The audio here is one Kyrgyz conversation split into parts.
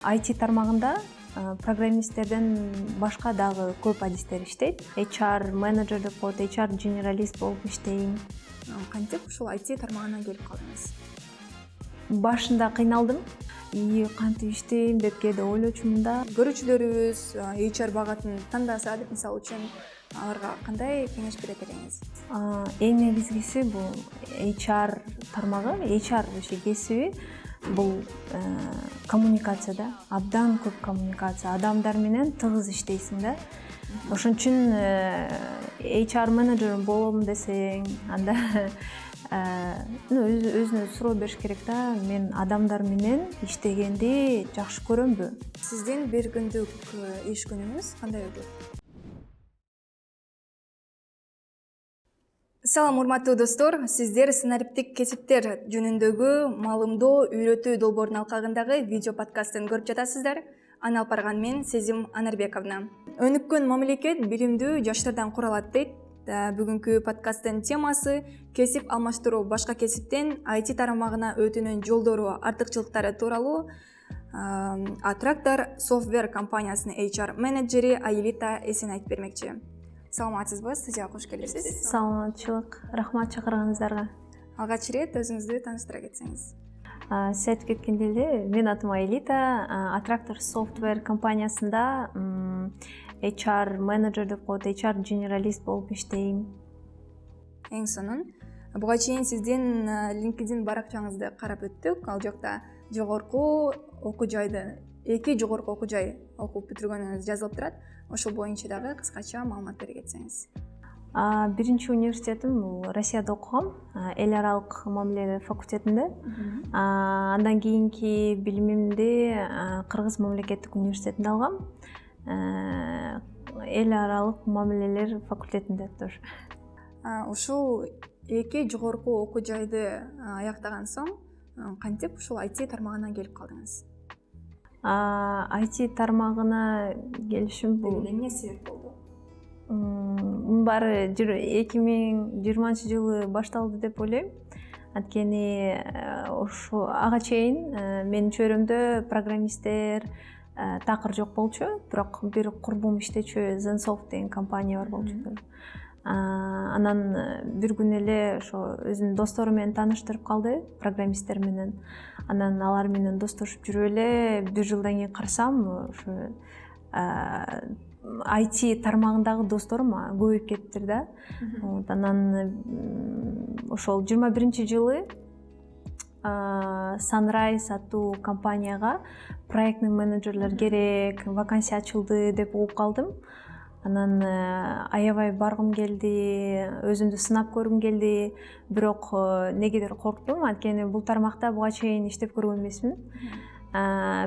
IT тармагында программисттерден башка дагы көп адистер иштейт. HR менеджер деп коет, HR генералист болуп иштейм. Кантип ушул IT тармагына келип калдыңыз? Башында кыйналдым. Кантип иштейм деп кээде ойлочумун да. Көрүүчүлөрүбүз HR багатын тандаса деп мисалы үчүн аларга кандай кеңеш берет элеңиз? Эң негизгиси бул HR тармагы, HR кесиби бул коммуникацияда, абдан көп коммуникация, адамдар менен тыгыз иштейсиң да. Ошон үчүн HR менеджер болом десең, анда өзүнө суроо бериш керек да. Мен адамдар менен иштегенди жакшы көрөмбү? Сиздин бир күндүк иш күнүңүз кандай өтөт? Салам урматтуу достор, сиздер сценариптик кесиптер жөнүндөгү маалымдоо үйрөтүү долбоорунун алкагындагы видео подкастын көрүп жатасыздар. Аны алып барган мен Сезим Анарбековна. Өнүккөн мамлекет билимдүү жаштардан куралат дейт. Бүгүнкү подкасттын темасы кесип алмаштыруу башка кесиптен IT тармагына өтүүнүн жолдору, артыкчылыктары тууралуу Attractor Software компаниясынын HR менеджери Аелита Эсен айтып бермекчи. Саламатсызбы? Студияга кош келипсиз. Саламатчылык. Рахмат чакырганыңыздарга. Алгач ирет өзүңүздү тааныштыра кетсеңиз. Сиз айтып кеткендей эле, мен атым Аелита, Attractor Software компаниясында HR менеджер деп коет, HR генералист болуп иштейм. Эң сонун. Буга чейин сиздин LinkedIn баракчаңызды карап өттүк. Ал жакта жогорку окуу жайды, 2 жогорку окуу жай окуп бүтүргөнүңүз жазылып турат. Ошол боюнча дагы кыскача маалымат бере кетсеңиз. Биринчи университетим Россияда окугам, эл аралык мамиле факультетинде. Андан кийинки билимимди Кыргыз мамлекеттик университетинде алгам. Эл аралык мамилелер факультетинде тоже. Ушул 2 жогорку окуу жайды аяктаган соң, кантип ушул IT тармагына келип калдыңыз? IT тармагына келишим бул Эмне себеп болду? Мунун баары 2020 жылы башталды деп ойлойм. Анткени ошо ага чейин менин чөйрөмдө программисттер такыр жок болчу, бирок бир курбум иштечү Zensoft деген компания бар болчу. Анан бир күн эле ошо өзүнүн достору менен тааныштырып калды, программисттер менен. Анан алар менен достошуп жүрүп эле бир жылдан кийин карасам, ошо IT тармагындагы досторум көбөйүп кетиптир да. Анан ошол 21-жылы Sunrise аттуу компанияга проектный менеджерлер керек, вакансия ачылды деп угуп калдым. Анан аябай баргым келди, өзүмдү сынап көргүм келди, бирок негедир корктум, анткени бул тармакта буга чейин иштеп көргөн эмесмин.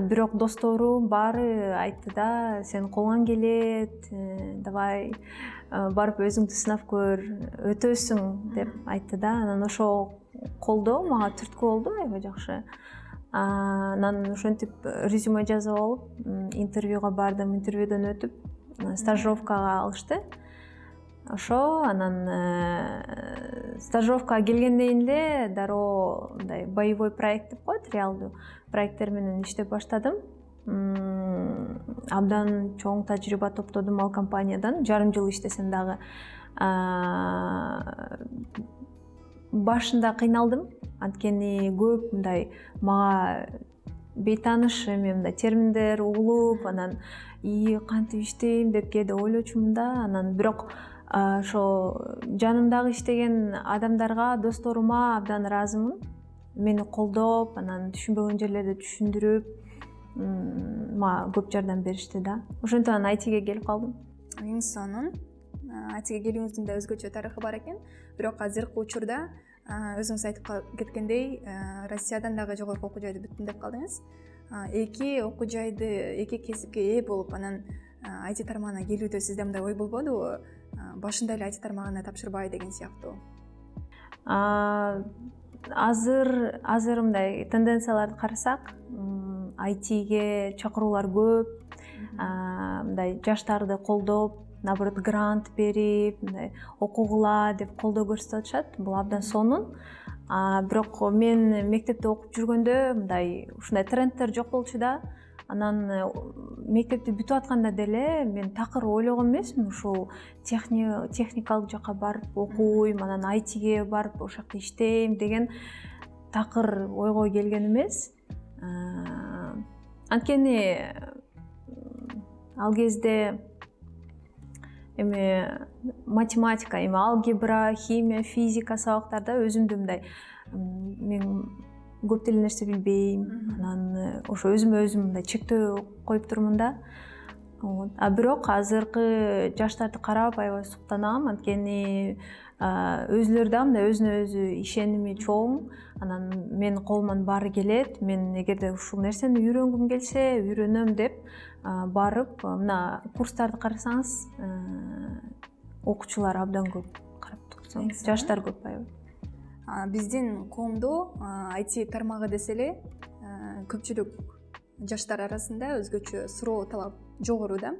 Бирок досторум баары айтты да, сен колуңан келет, давай барып өзүңдү сынап көр, өтөсүң деп айтты да. Анан ошо колдоо мага түрткү болду, аябай жакшы. Анан ошентип резюме жазып алып, интервьюга бардым, интервьюдөн өтүп, стажировкага алышты. Ошо анан стажировкага келгенден эле дароо мындай боевой проект деп коет, реалдуу проекттер менен иштеп баштадым. Абдан чоң тажрыйба топтодум ал компаниядан. Жарым жыл иштесем дагы башында кыйналдым, анткени көп мындай мага бейтааныш мындай терминдер угулуп, анан кантип иштейм деп кээде ойлочумун да. Анан бирок ошо жанымдагы иштеген адамдарга, досторума абдан ыраазымын. Мени колдоп, анан түшүнбөгөн жерлерди түшүндүрүп, мага көп жардам беришти да. Ошентип анан IT-ге келип калдым. Эң сонун. IT-ге келүүңүздүн да өзгөчө тарыхы бар экен. Бирок азыркы учурда өзүңүз айтып кеткендей, Россиядан дагы жогорку окуу жайды бүттүм деп калдыңыз. 2 окуу жайды, 2 кесипке ээ болуп, анан IT тармагына келүүдө сизде мындай ой болбодубу? Башында эле IT тармагына тапшырбай деген сыяктуу. Азыр мындай тенденцияларды карасак, IT-ге чакыруулар көп, мындай жаштарды колдоп, наоборот грант берип, мындай окугула деп колдоо көрсөтүп атышат. Бул абдан сонун. Бирок мен мектепте окуп жүргөндө мындай ушундай трендтер жок болчу да. Анан мектепти бүтүп атканда деле мен такыр ойлогон эмесмин ушул техникалык жакка барып окуйм, анан айтиге барып ошол жакта иштейм деген такыр ойго келген эмес. Анткени ал кезде эми математика, эми алгебра, химия, физика сабактарда өзүмдү мындай мен көп деле нерсе билбейм, анан ошо өзүмө өзүм мындай чектөө коюп турмун да. А бирок азыркы жаштарды карап аябай суктанам, анткени өзүлөрү да мындай өзүнө өзү ишеними чоң, анан менин колуман баары келет, мен эгерде ушул нерсени үйрөнгүм келсе үйрөнөм деп барып мына курстарды карасаңыз окуучулар абдан көп, карап турсаңыз жаштар көп аябай. Биздин коомдо IT тармагы десе эле көпчүлүк жаштар арасында өзгөчө суроо талап жогору да.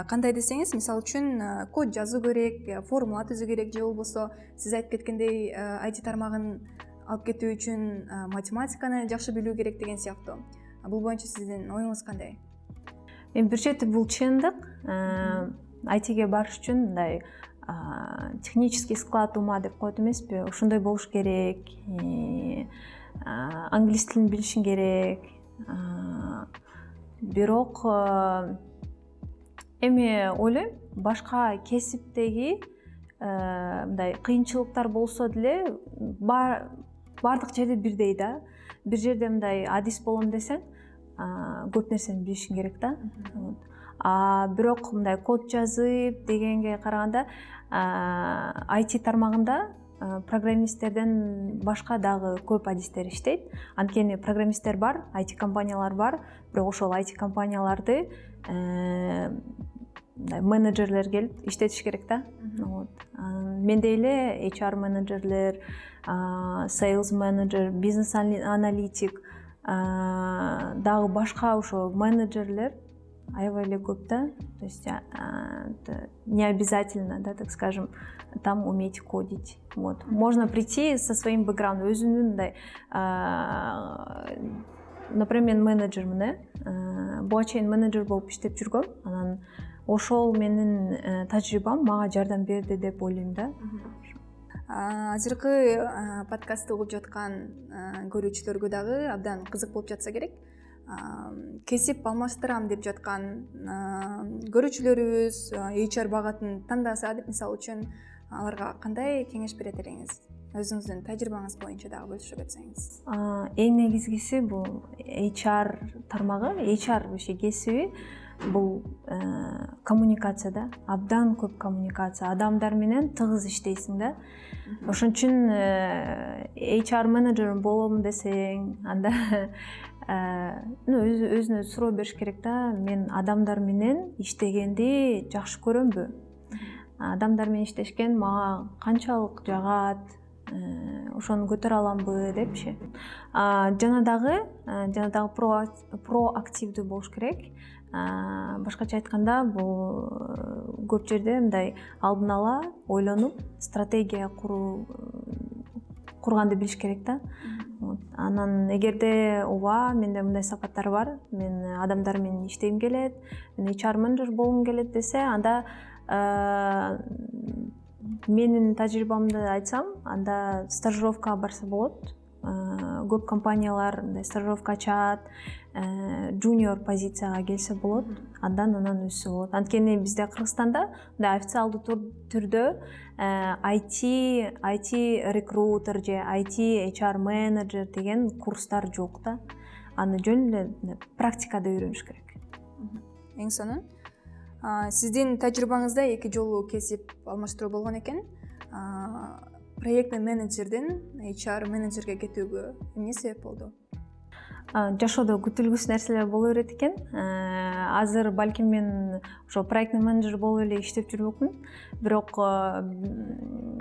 Кандай десеңиз, мисалы үчүн код жазуу керек, формула түзүү керек, же болбосо сиз айтып кеткендей IT тармагын алып кетүү үчүн математиканы жакшы билүү керек деген сыяктуу. Бул боюнча сиздин оюңуз кандай? Эми бир чети бул чындык. IT-ге барыш үчүн мындай технический склад ума деп коет эмеспи, ошондой болуш керек. Англис тилин билишиң керек. Бирок эми ойлойм, башка кесиптеги мындай кыйынчылыктар болсо деле баардык жерде бирдей да. Бир жерде мындай адис болом десең, көп нерсени билишиң керек да. Бирок мындай код жазып дегенге караганда IT тармагында программисттерден башка дагы көп адистер иштейт. Анткени программисттер бар, IT компаниялар бар, бирок ошол IT компанияларды менеджерлер келип иштетиш керек да. Мендей эле HR менеджерлер, sales менеджер, бизнес аналитик, дагы башка ошо менеджерлер аябай эле көп да. То есть не обязательно, да, так скажем, там уметь кодить. Можно прийти со своим бэкграундом, өзүнүн мындай, например, менеджермин, буга чейин менеджер болуп иштеп жүргөм, анан ошол менин тажрыйбам мага жардам берди деп ойлойм да. Азыркы подкастты угуп жаткан көрүүчүлөргө дагы абдан кызык болуп жатса керек. Кесип алмаштырам деп жаткан көрүүчүлөрүбүз HR багатын тандаса деп, мисалы үчүн, аларга кандай кеңеш берет элеңиз? Өзүңүздүн тажрыйбаңыз боюнча дагы бөлүшүп кетсеңиз. Эң негизгиси бул HR тармагы, HR вообще кесиби бул коммуникация да, абдан көп коммуникация, адамдар менен тыгыз иштейсиң да. Ошон үчүн HR менеджер болом десең, анда өзүнө суроо бериш керек да, мен адамдар менен иштегенди жакшы көрөмбү? Адамдар менен иштешкен мага канчалык жагат? Ошону көтөрө аламбы депчи. Жана дагы проактивдүү болуш керек. Башкача айтканда, бул көп жерде мындай алдын ала ойлонуп, стратегия курганды билиш керек да. Анан эгерде ооба, менде мындай сапаттар бар, мен адамдар менен иштегим келет, мен HR менеджер болгум келет десе, анда менин тажрыйбамды айтсам, анда стажировкага барса болот. Көп компаниялар стажировка ачат, junior позицияга келсе болот, анан өссө болот. Анткени бизде Кыргызстанда мындай официалдуу түрдө IT рекрутер же IT HR менеджер деген курстар жок да. Аны жөн эле практикада үйрөнүш керек. Эң сонун. Сиздин тажрыйбаңызда 2 жолу кесип алмаштыруу болгон экен. Проектный менеджерден HR менеджерге кетүүгө эмне себеп болду? Жашоодо күтүлгүс нерселер боло берет экен. Азыр балким мен ошо проектный менеджер болуп эле иштеп жүрмөкмүн. Бирок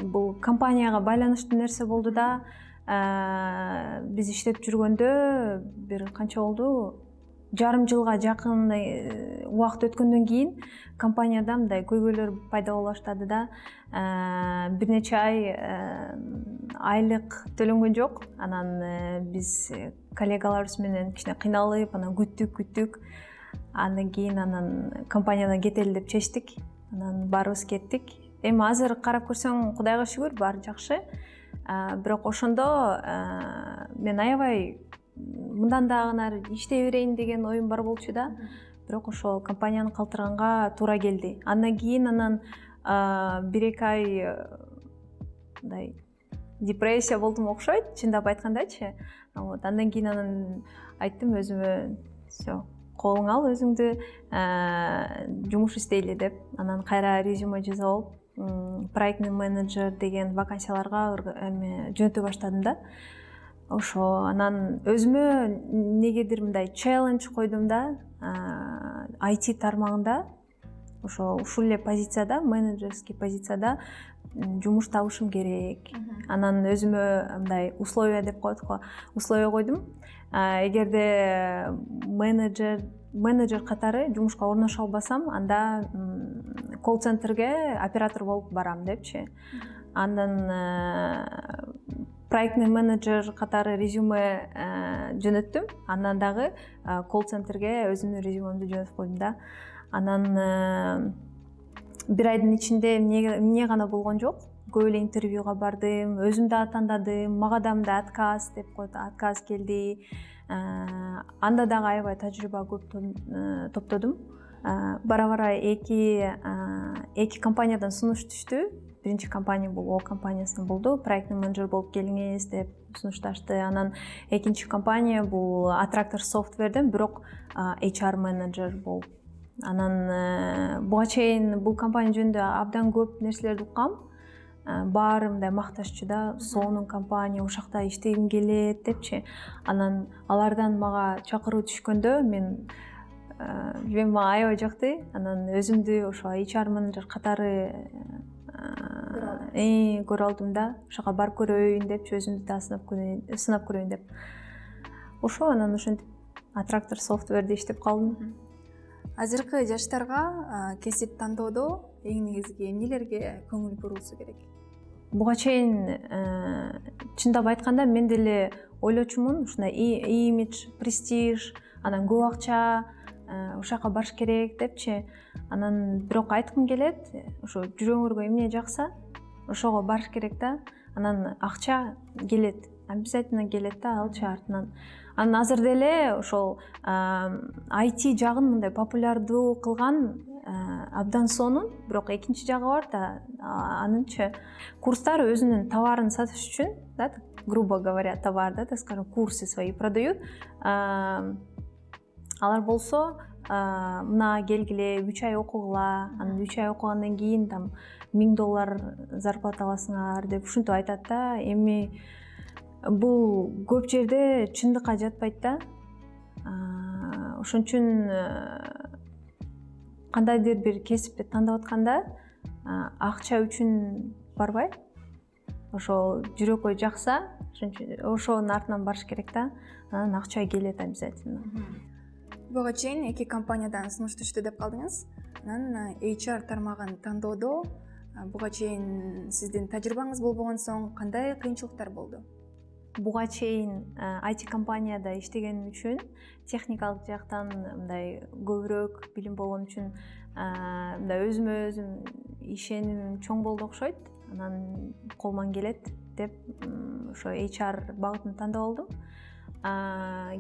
бул компанияга байланыштуу нерсе болду да. Биз иштеп жүргөндө бир канча болду? Жарым жылга жакын убакыт өткөндөн кийин компанияда мындай көйгөйлөр пайда боло баштады да. Бир нече ай айлык төлөнгөн жок. Анан биз коллегаларыбыз менен кичине кыйналып, анан күттүк. Андан кийин компаниядан кетели деп чечтик. Анан баарыбыз кеттик. Эми азыр карап көрсөң, Кудайга шүгүр, баары жакшы. Бирок ошондо мен аябай мындан дагы нары иштей берейин деген оюм бар болчу да. Бирок ошол компанияны калтырганга туура келди. Андан кийин 1-2 ай мындай депрессия болдум окшойт, чындап айткандачы. Андан кийин айттым өзүмө, всё, колуңа ал өзүңдү, жумуш издейли деп. Анан кайра резюме жазып алып, проектный менеджер деген вакансияларга жөнөтө баштадым да. Ошо анан өзүмө негедир мындай челлендж койдум да, IT тармагында ушул эле позицияда, менеджерский позицияда жумуш табышым керек. Анан өзүмө мындай условия деп коет го, условия койдум. Эгерде менеджер катары жумушка орношо албасам, анда колл-центрге оператор болуп барам депчи. Андан проектный менеджер катары резюме жөнөттүм. Андан дагы колл-центрге өзүмдүн резюмемди жөнөтүп койдум да. Анан 1 айдын ичинде эмне гана болгон жок. Көп эле интервьюга бардым, өзүм да тандадым, мага да мындай отказ деп коет, отказ келди. Анда дагы аябай тажрыйба көп топтодум. Бара-бара эки компаниядан сунуш түштү. Биринчи компания бул О компаниясынан болду. Проектный менеджер болуп келиңиз деп сунушташты. Анан экинчи компания бул Attractor Software'ден, бирок HR менеджер болуп. Анан буга чейин бул компания жөнүндө абдан көп нерселерди уккам. Баары мындай макташчу да, сонун компания, ошакта иштегим келет депчи. Анан алардан мага чакыруу түшкөндө мен мага аябай жакты. Анан өзүмдү ошо HR менеджер катары көрө алдым да. Ошого барып көрөйүн депчи, өзүмдү да сынап көрөйүн деп. Ошо анан ошентип Attractor Software'де иштеп калдым. Азыркы жаштарга кесип тандоодо эң негизги эмнелерге көңүл бурулса керек? Буга чейин чындап айтканда мен деле ойлочумун, ушундай имидж, престиж, анан көп акча, ошака барыш керек депчи. Анан бирок айткым келет, ошо жүрөгүңөргө эмне жакса, ошого барыш керек да. Анан акча келет, обязательно келет да, алчы артынан. Анан азыр деле ошол IT жагын мындай популярдуу кылган абдан сонун, бирок экинчи жагы бар да, анынчы курстар өзүнүн товарын сатыш үчүн, да, грубо говоря, товар, да, так скажем, курсы свои продают. Алар болсо, мына келгиле, 3 ай окугула, анан 3 ай окугандан кийин там $1000 зарплата аласыңар деп ушинтип айтат да. Эми бул көп жерде чындыкка жатпайт да. Ошон үчүн кандайдыр бир кесипти тандап атканда акча үчүн барбай, ошол жүрөккө жакса, ошонун артынан барыш керек да. Анан акча келет обязательно. Буга чейин эки компаниядан сунуш түштү деп калдыңыз. Анан HR тармагын тандоодо буга чейин сиздин тажрыйбаңыз болбогон соң кандай кыйынчылыктар болду? Буга чейин IT компанияда иштеген үчүн, техникалык жактан мындай көбүрөөк билим болгон үчүн мындай өзүмө өзүм ишеним чоң болду окшойт. Анан колуман келет деп ошо HR багытын тандап алдым.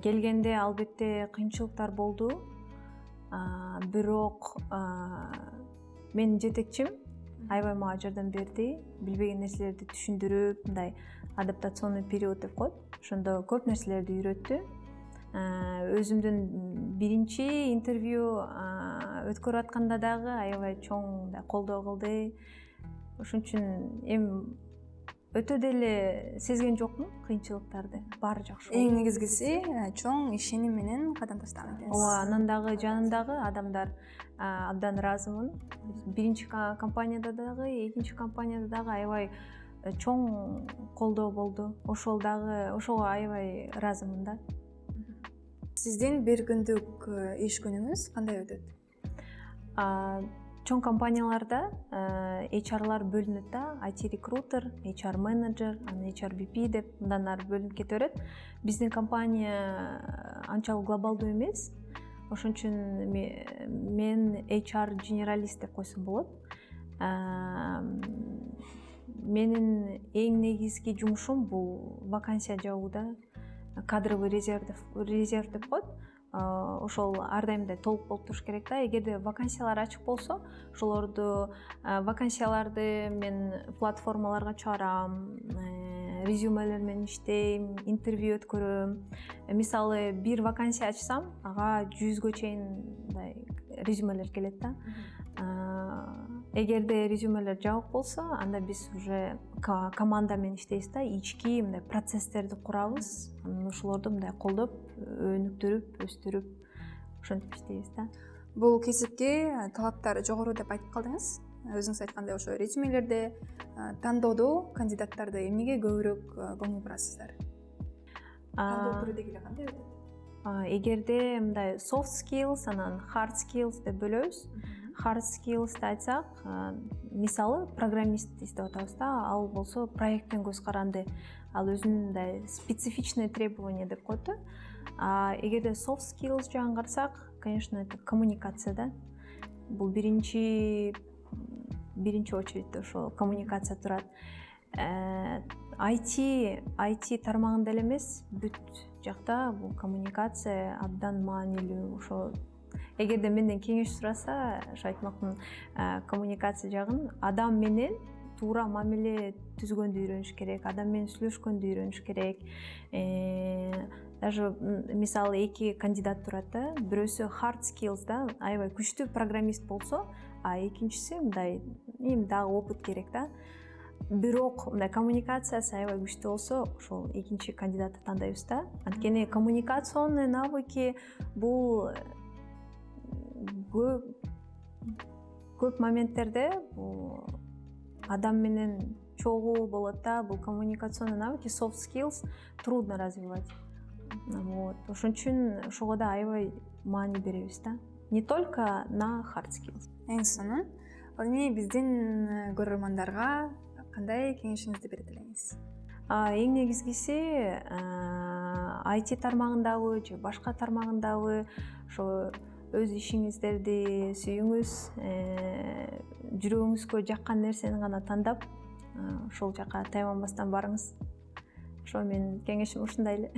Келгенде албетте кыйынчылыктар болду. Бирок менин жетекчим аябай мага жардам берди. Билбеген нерселерди түшүндүрүп, мындай адаптационный период деп коет. Ошондо көп нерселерди үйрөттү. Өзүмдүн биринчи интервью өткөрүп атканда дагы аябай чоң колдоо кылды. Ошон үчүн эми өтө деле сезген жокмун кыйынчылыктарды. Баары жакшы. Эң негизгиси чоң ишеним менен кадам таштаган экенсиз. Ооба, анан дагы жанымдагы адамдар абдан ыраазымын. Биринчи компанияда дагы, экинчи компанияда дагы аябай чоң колдоо болду. Ошого аябай ыраазымын да. Сиздин бир күндүк иш күнүңүз кандай өтөт? чоң компанияларда HR-лар бөлүнөт да, IT рекрутер, HR менеджер, HR VP деп мындан ары бөлүнүп кете берет. Биздин компания анчалык глобалдуу эмес. Ошон үчүн мен HR генералист деп койсом болот. Менин эң негизги жумушум бул вакансия жабууда, кадровый резерв деп коет. Ошол ар дайым толук болуп туруш керек да. Эгерде вакансиялар ачык болсо, ошолорду вакансияларды мен платформаларга чыгарам, резюмелер менен иштейм, интервью өткөрөм. Мисалы, бир вакансия ачсам, ага 100гө чейин резюмелер келет да. Эгерде резюмелер жабык болсо, анда биз уже команда менен иштейбиз да, ички мындай процесстерди курабыз. Ошолорду мындай колдоп, өнүктүрүп, өстүрүп, ошентип иштейбиз да. Бул кесипке талаптар жогору деп айтып калдыңыз. Өзүңүз айткандай ошо резюмелерде тандоодо кандидаттарды эмнеге көбүрөөк көңүл бурасыздар? Тандоо түрү деги эле кандай өтөт? Эгерде мындай soft skills, анан hard skills деп бөлөбүз. Hard skills айтсак, мисалы программист деп атабыз да, ал болсо проекттен көз каранды, ал өзүнүн мындай специфичный требования деп коет да. Эгерде soft skills жагын карасак, конечно, это коммуникация да. Бул биринчи очередте ошо коммуникация турат. IT тармагында эле эмес, бүт жакта бул коммуникация абдан маанилүү. Ошо эгерде менден кеңеш сураса, ошо айтмакмын, коммуникация жагын адам менен туура мамиле түзгөндү үйрөнүш керек, адам менен сүйлөшкөндү үйрөнүш керек. Даже мисалы эки кандидат турат да, бирөөсү hard skills да, аябай күчтүү программист болсо, экинчиси мындай дагы опыт керек да. Бирок мындай коммуникациясы аябай күчтүү болсо, ошол экинчи кандидатты тандайбыз да. Анткени коммуникационный навыки бул көп моменттерде бул адам менен чогуу болот да. Бул коммуникационный навыки, soft skills трудно развивать. Вот. Ошон үчүн ошого да аябай маани беребиз да. Не только на hard skills. Эң сонун. Ал эми биздин көрөрмандарга кандай кеңешиңизди бере элеңиз? Эң негизгиси IT тармагындагы же башка тармагындагы ошо өз ишиңиздерди сүйүңүз, жүрөгүңүзгө жаккан нерсени гана тандап, ошол жака тайманбастан барыңыз. Ошо менин кеңешим ушундай эле.